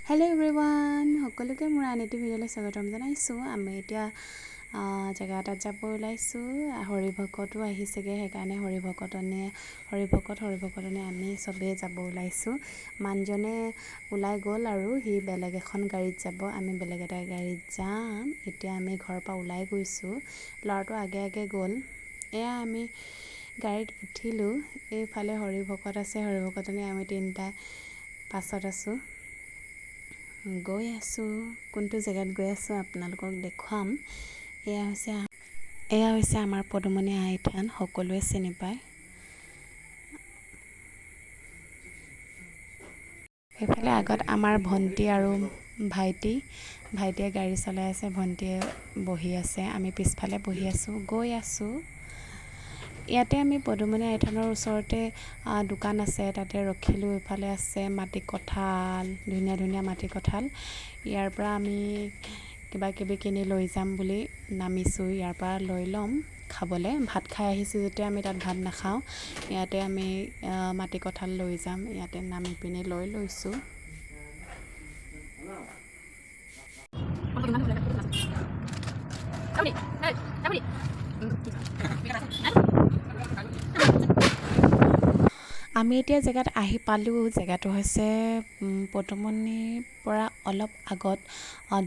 Hello' everyone, সকলোকে মোৰ আন এটি ভিডিঅ'লৈ স্বাগতম জনাইছোঁ। আমি এতিয়া জেগা এটাত যাব ওলাইছোঁ। হৰিভকতো আহিছেগৈ, সেইকাৰণে হৰিভকতনে আমি চবেই যাব ওলাইছোঁ। মানুহজনে ওলাই গ'ল আৰু সি বেলেগ এখন গাড়ীত যাব, আমি বেলেগ এটা গাড়ীত যাম। এতিয়া আমি ঘৰৰ পৰা ওলাই গৈছোঁ, ল'ৰাটো আগে আগে গ'ল। এয়া আমি গাড়ীত উঠিলোঁ। এইফালে হৰিভকত আছে, হৰিভকতনে আমি তিনিটাই পাছত আছোঁ। গৈ আছোঁ, কোনটো জেগাত গৈ আছোঁ আপোনালোকক দেখুৱাম। এয়া হৈছে আমাৰ পদুমণি আই থান, সকলোৱে চিনি পায়। সেইফালে আগত আমাৰ ভণ্টি আৰু ভাইটিয়ে গাড়ী চলাই আছে, ভণ্টিয়ে বহি আছে, আমি পিছফালে বহি আছোঁ। গৈ আছোঁ। ইয়াতে আমি পদুমণি আই থানৰ ওচৰতে দোকান আছে, তাতে ৰখিলোঁ। ইফালে আছে মাটি কঁঠাল, ধুনীয়া ধুনীয়া মাটি কঁঠাল। ইয়াৰ পৰা আমি কিবা কিবি কিনি লৈ যাম বুলি নামিছোঁ। ইয়াৰ পৰা লৈ ল'ম খাবলৈ। ভাত খাই আহিছোঁ যেতিয়া আমি তাত ভাত নাখাওঁ। ইয়াতে আমি মাটি কঁঠাল লৈ যাম। ইয়াতে নামি পিনি লৈ লৈছোঁ। আমি এতিয়া জেগাত আহি পালোঁ। জেগাটো হৈছে পদুমণিৰ পৰা অলপ আগত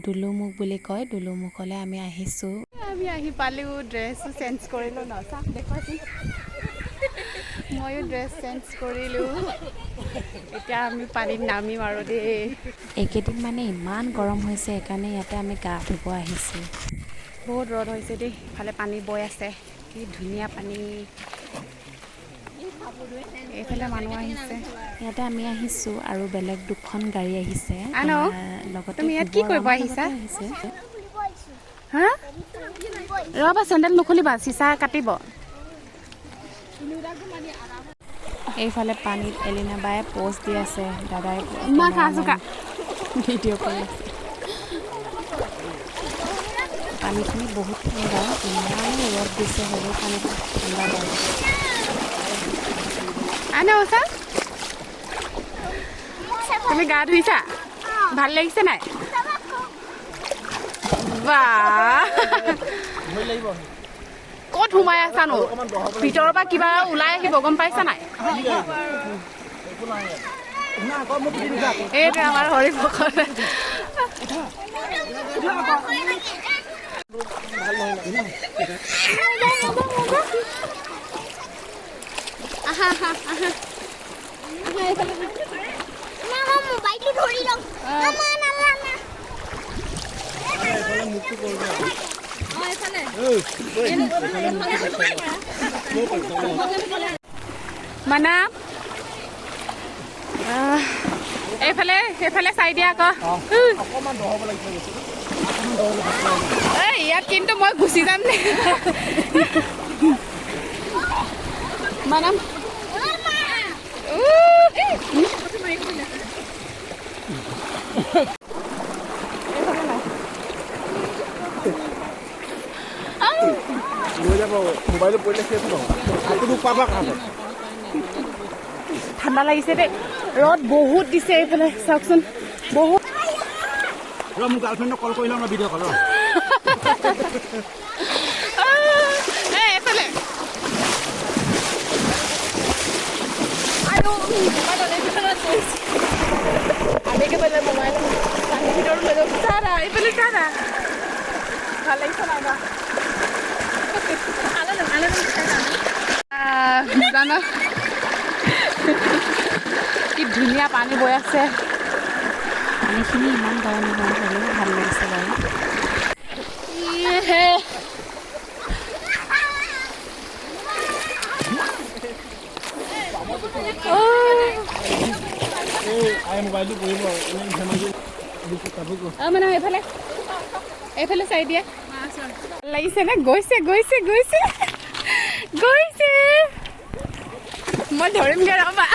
দুলুমুখ বুলি কয়। দুলুমুখলৈ আমি আহিছোঁ। আমি আহি পালোঁ, ড্ৰেছো চেঞ্জ কৰিলোঁ। চাহ দেখুৱাচোন। ময়ো ড্ৰেছ চেঞ্জ কৰিলোঁ। এতিয়া আমি পানীত নামিম আৰু দেই। এইকেইদিন মানে ইমান গৰম হৈছে, সেইকাৰণে ইয়াতে আমি গা ধুব আহিছোঁ। বহুত ৰ'দ হৈছে দেই। ইফালে পানী বৈ আছে, কি ধুনীয়া পানী। এইফালে মানুহ আহিছে। ইয়াতে আমি আহিছোঁ আৰু বেলেগ দুখন গাড়ী আহিছে। লগতে তুমি ইয়াত কি কৰিব আহিছা? হা? ৰ'বা, চেণ্ডেল নুখুলিবা, চিচা কাটিব। এইফালে পানীত এলিনা বায়ে প'ষ্ট দি আছে, দাদাই ভিডিঅ' কৰি আছে। পানীখিনি বহুত ঠাণ্ডা, ইমানে ৰ'দ দিছে, হ'লেও পানীটো ঠাণ্ডা বাৰু। তুমি গা ধুইছা? ভাল লাগিছে নাই? ক'ত সোমাই আছানো? ভিতৰৰ পৰা কিবা ওলাই আহিব, গম পাইছা নাই? এইটো আমাৰ হৰিভকত। মানা এইফালে চাই দিয়া আকৌ। ইয়াত কিন্তু মই গুচি যাম নে? মানাম ঠাণ্ডা লাগিছে দেই, ৰ'দ বহুত দিছে। এইফালে চাওকচোন, বহুত। মোৰ গাৰ্লফ্ৰেণ্ডক কল কৰি লওঁ না, ভিডিঅ' কল। এইফালে ভাল লাগিছে নাই জানো? কি ধুনীয়া পানী বৈ আছে। পানীখিনি ইমান গৰম নহয়, হ'লেও ভাল লাগিছে বাৰু। মানে এইফালে চাই দিয়া। ভাল লাগিছে নে? গৈছে মই ধৰিমগৈ, ৰ'বা।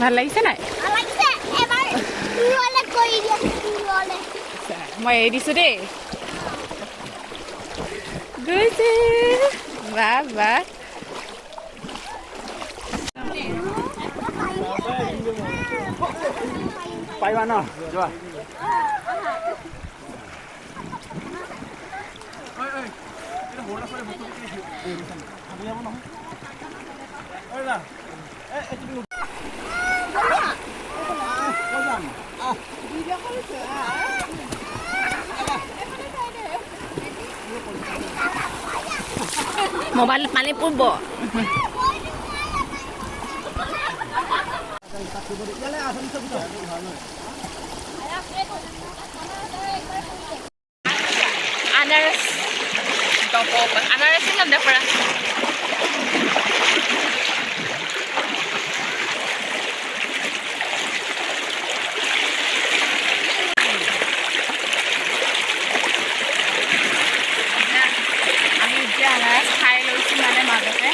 ভাল লাগিছে নাই? মই এৰি দিছোঁ দেই। গৈছে, বাহ বাহ। পাৰিবা ন যোৱা মোবাইল পানী পৰিব আনাৰস আনাৰসে নাম পৰা আমি এতিয়া আনাৰস খাই লৈছোঁ মানে মাজতে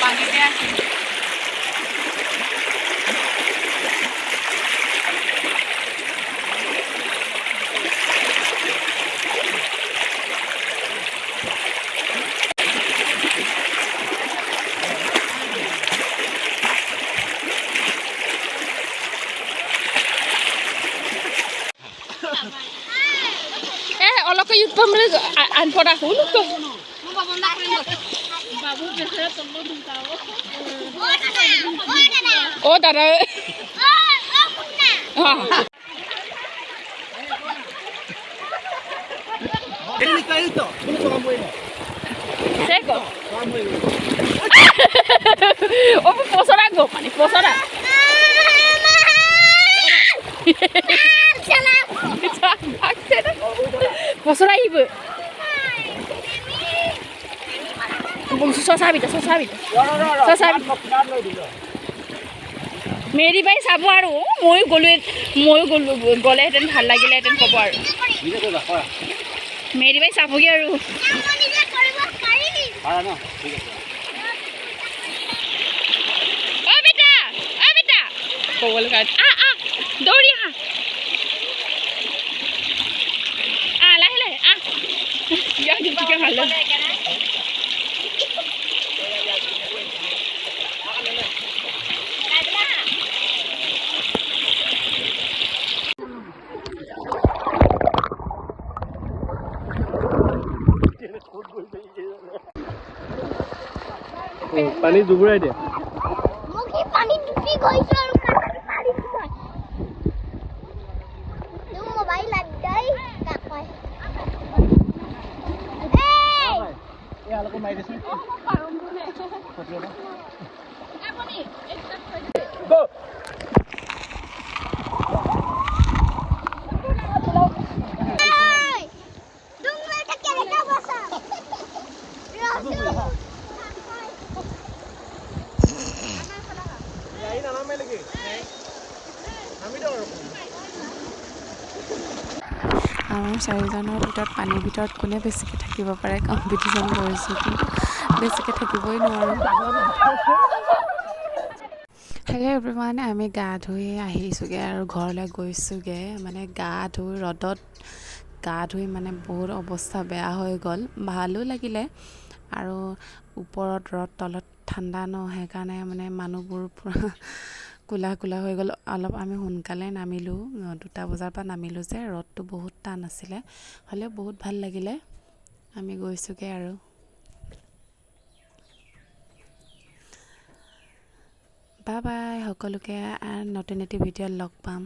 পানীতে আছোঁ অলপ ইউটিউব মানে আনপৰা হ'ল অ দাদা পচৰা গো পানী পচৰা পচৰা আহিব মেৰি বাই চাব আৰু ময়ো গ'লেহেঁতেন ভাল লাগিলেহেঁতেন ক'ব আৰু মেৰি বাই চাবগৈ আৰু বেটা ক'বলৈ কাৰণে দৌৰি আহা লাহে লাহে ভাল পানী জুবুৰাই দিয়ে পানী ডুবি গৈছো আৰু মোবাইল লাগি কাকয় আমাৰ চাৰিজনৰ ভিতৰত পানীৰ ভিতৰত কোনে বেছিকৈ থাকিব পাৰে কম্পিটিশ্যন কৰিছোঁ কিন্তু বেছিকৈ থাকিবই নোৱাৰোঁ হেল্ল' এভৰিৱান আমি গা ধুই আহিছোঁগৈ আৰু ঘৰলৈ গৈছোঁগৈ মানে গা ধুই ৰ'দত গা ধুই মানে বহুত অৱস্থা বেয়া হৈ গ'ল ভালো লাগিলে আৰু ওপৰত ৰ'দ তলত ঠাণ্ডা ন সেইকাৰণে মানে মানুহবোৰ পূৰা কোলা হৈ গ'ল অলপ আমি সোনকালে নামিলোঁ 2টা বজাৰ পৰা নামিলোঁ যে ৰ'দটো বহুত টান আছিলে হ'লেও বহুত ভাল লাগিলে আমি গৈছোঁগৈ আৰু বাই বাই সকলোকে নতুন এটি ভিডিঅ'ত লগ পাম